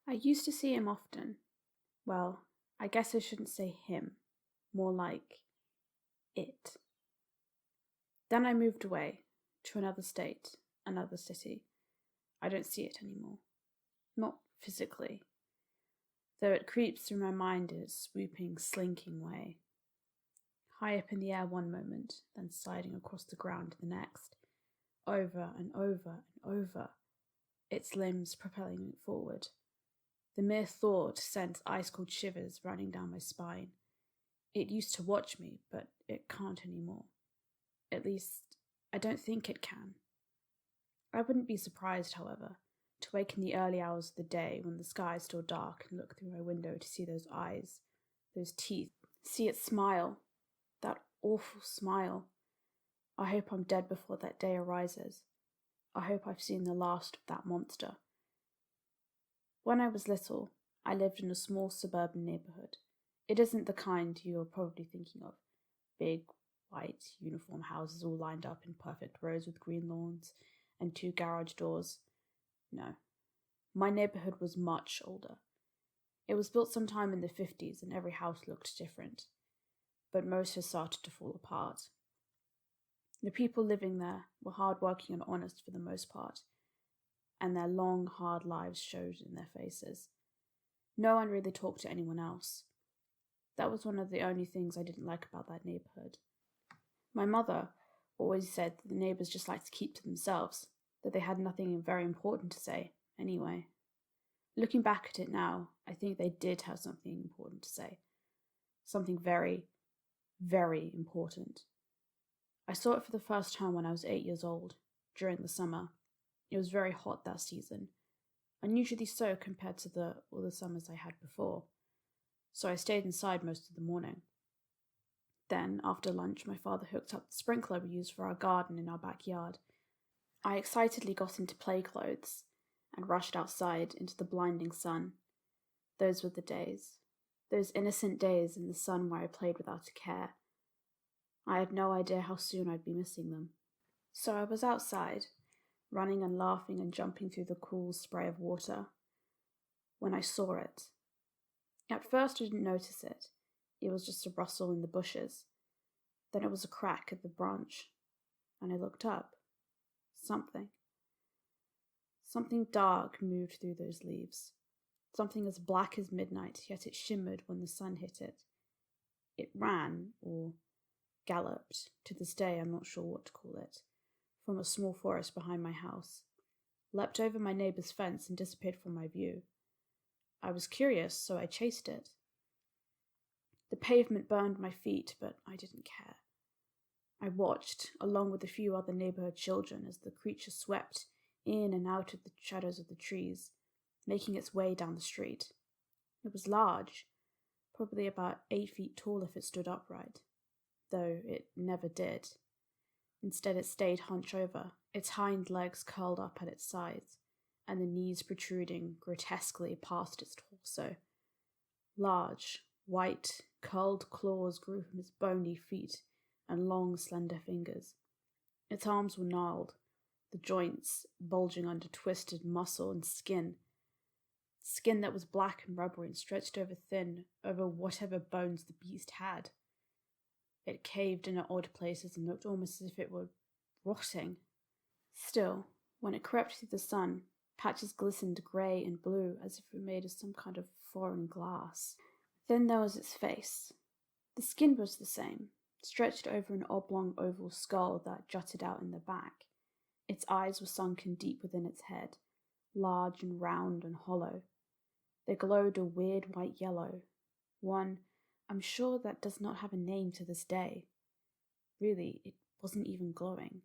I used to see him often. Well, I guess I shouldn't say him, more like it. Then I moved away to another state, another city. I don't see it anymore. Not physically, though it creeps through my mind in its swooping, slinking way. High up in the air one moment, then sliding across the ground the next, over and over and over, its limbs propelling it forward. The mere thought sends ice-cold shivers running down my spine. It used to watch me, but it can't anymore. At least, I don't think it can. I wouldn't be surprised, however, to wake in the early hours of the day when the sky is still dark and look through my window to see those eyes, those teeth, see it smile, that awful smile. I hope I'm dead before that day arises. I hope I've seen the last of that monster. When I was little, I lived in a small suburban neighborhood. It isn't the kind you're probably thinking of. Big, white, uniform houses all lined up in perfect rows with green lawns and 2 garage doors. No. My neighborhood was much older. It was built sometime in the 50s and every house looked different, but most had started to fall apart. The people living there were hard-working and honest for the most part, and their long, hard lives showed in their faces. No one really talked to anyone else. That was one of the only things I didn't like about that neighborhood. My mother always said that the neighbors just liked to keep to themselves, that they had nothing very important to say, anyway. Looking back at it now, I think they did have something important to say. Something very, very important. I saw it for the first time when I was 8 years old, during the summer. It was very hot that season, unusually so compared to all the summers I had before, so I stayed inside most of the morning. Then, after lunch, my father hooked up the sprinkler we used for our garden in our backyard. I excitedly got into play clothes and rushed outside into the blinding sun. Those were the days. Those innocent days in the sun where I played without a care. I had no idea how soon I'd be missing them. So I was outside, running and laughing and jumping through the cool spray of water, when I saw it. At first I didn't notice it. It was just a rustle in the bushes. Then it was a crack at the branch, and I looked up. Something dark moved through those leaves. Something as black as midnight, yet it shimmered when the sun hit it. It ran, or galloped, to this day I'm not sure what to call it, from a small forest behind my house, leapt over my neighbor's fence and disappeared from my view. I was curious, so I chased it. The pavement burned my feet, but I didn't care. I watched, along with a few other neighborhood children, as the creature swept in and out of the shadows of the trees, making its way down the street. It was large, probably about 8 feet tall if it stood upright, though it never did. Instead, it stayed hunched over, its hind legs curled up at its sides, and the knees protruding grotesquely past its torso. Large, white, curled claws grew from its bony feet and long, slender fingers. Its arms were gnarled, the joints bulging under twisted muscle and skin that was black and rubbery and stretched over whatever bones the beast had. It caved in at odd places and looked almost as if it were rotting. Still, when it crept through the sun, patches glistened grey and blue as if it were made of some kind of foreign glass. Then there was its face. The skin was the same, stretched over an oblong oval skull that jutted out in the back. Its eyes were sunken deep within its head, large and round and hollow. They glowed a weird white yellow, one I'm sure that does not have a name to this day. Really, it wasn't even glowing.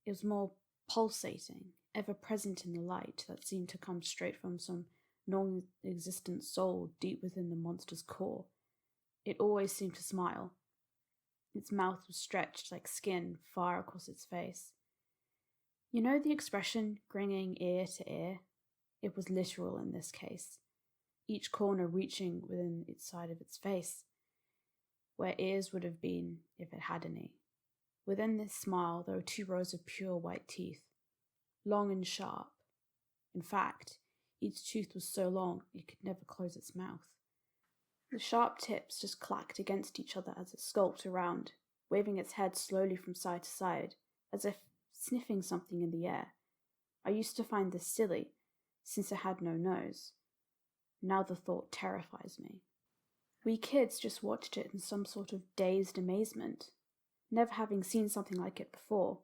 It was more pulsating, ever present in the light that seemed to come straight from some non-existent soul deep within the monster's core. It always seemed to smile. Its mouth was stretched like skin far across its face. You know the expression, grinning ear to ear? It was literal in this case, each corner reaching within its side of its face, where ears would have been if it had any. Within this smile there were 2 rows of pure white teeth, long and sharp. In fact, Each tooth was so long it could never close its mouth. The sharp tips just clacked against each other as it skulked around, waving its head slowly from side to side, as if sniffing something in the air. I used to find this silly, since it had no nose. Now the thought terrifies me. We kids just watched it in some sort of dazed amazement, never having seen something like it before.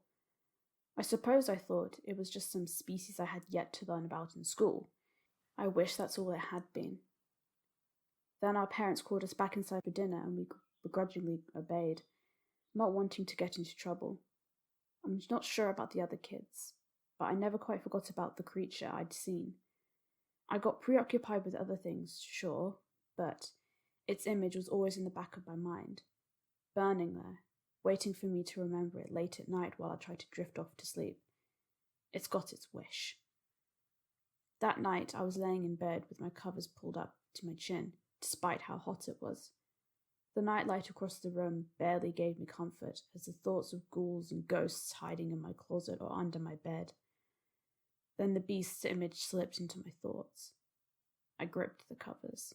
I suppose I thought it was just some species I had yet to learn about in school. I wish that's all it had been. Then our parents called us back inside for dinner and we begrudgingly obeyed, not wanting to get into trouble. I'm not sure about the other kids, but I never quite forgot about the creature I'd seen. I got preoccupied with other things, sure, but its image was always in the back of my mind, burning there, waiting for me to remember it late at night while I tried to drift off to sleep. It's got its wish. That night I was laying in bed with my covers pulled up to my chin, despite how hot it was. The nightlight across the room barely gave me comfort, as the thoughts of ghouls and ghosts hiding in my closet or under my bed. Then the beast's image slipped into my thoughts. I gripped the covers.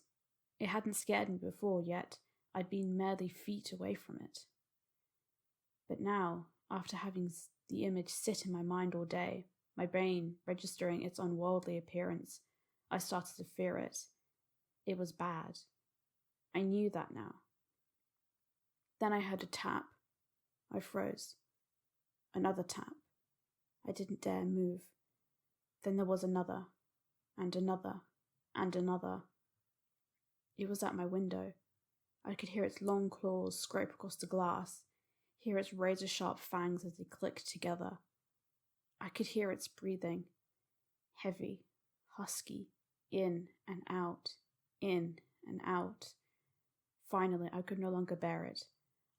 It hadn't scared me before, yet I'd been merely feet away from it. But now, after having the image sit in my mind all day, my brain registering its unworldly appearance, I started to fear it. It was bad. I knew that now. Then I heard a tap. I froze. Another tap. I didn't dare move. Then there was another, and another, and another. It was at my window. I could hear its long claws scrape across the glass, hear its razor-sharp fangs as they clicked together. I could hear its breathing, heavy, husky, in and out, in and out. Finally, I could no longer bear it.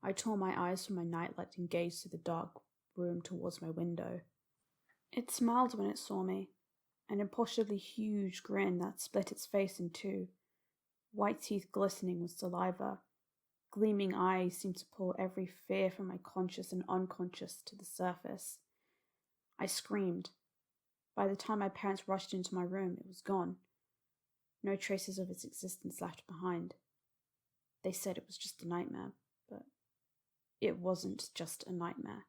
I tore my eyes from my nightlight and gazed through the dark room towards my window. It smiled when it saw me, an impossibly huge grin that split its face in two, white teeth glistening with saliva. Gleaming eyes seemed to pull every fear from my conscious and unconscious to the surface. I screamed. By the time my parents rushed into my room, it was gone. No traces of its existence left behind. They said it was just a nightmare, but it wasn't just a nightmare.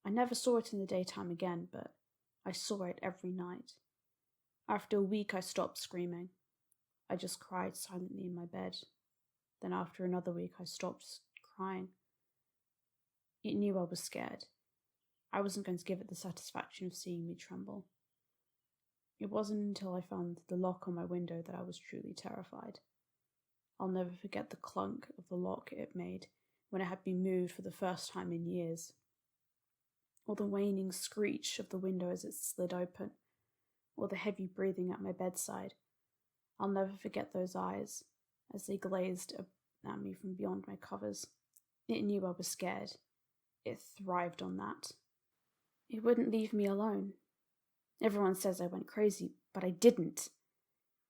I never saw it in the daytime again, but I saw it every night. After a week, I stopped screaming. I just cried silently in my bed. Then after another week, I stopped crying. It knew I was scared. I wasn't going to give it the satisfaction of seeing me tremble. It wasn't until I found the lock on my window that I was truly terrified. I'll never forget the clunk of the lock it made when it had been moved for the first time in years, or the waning screech of the window as it slid open, or the heavy breathing at my bedside. I'll never forget those eyes as they glazed at me from beyond my covers. It knew I was scared. It thrived on that. It wouldn't leave me alone. Everyone says I went crazy, but I didn't.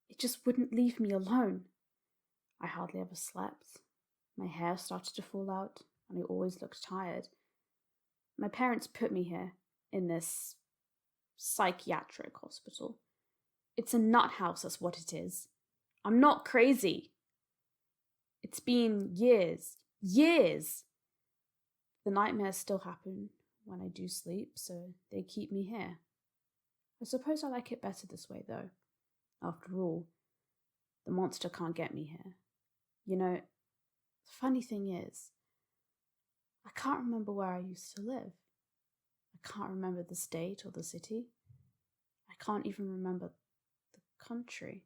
It just wouldn't leave me alone. I hardly ever slept. My hair started to fall out, and I always looked tired. My parents put me here, in this psychiatric hospital. It's a nut house, that's what it is. I'm not crazy. It's been years. The nightmares still happen when I do sleep, so they keep me here. I suppose I like it better this way, though. After all, the monster can't get me here. You know, the funny thing is, I can't remember where I used to live. I can't remember the state or the city. I can't even remember the country.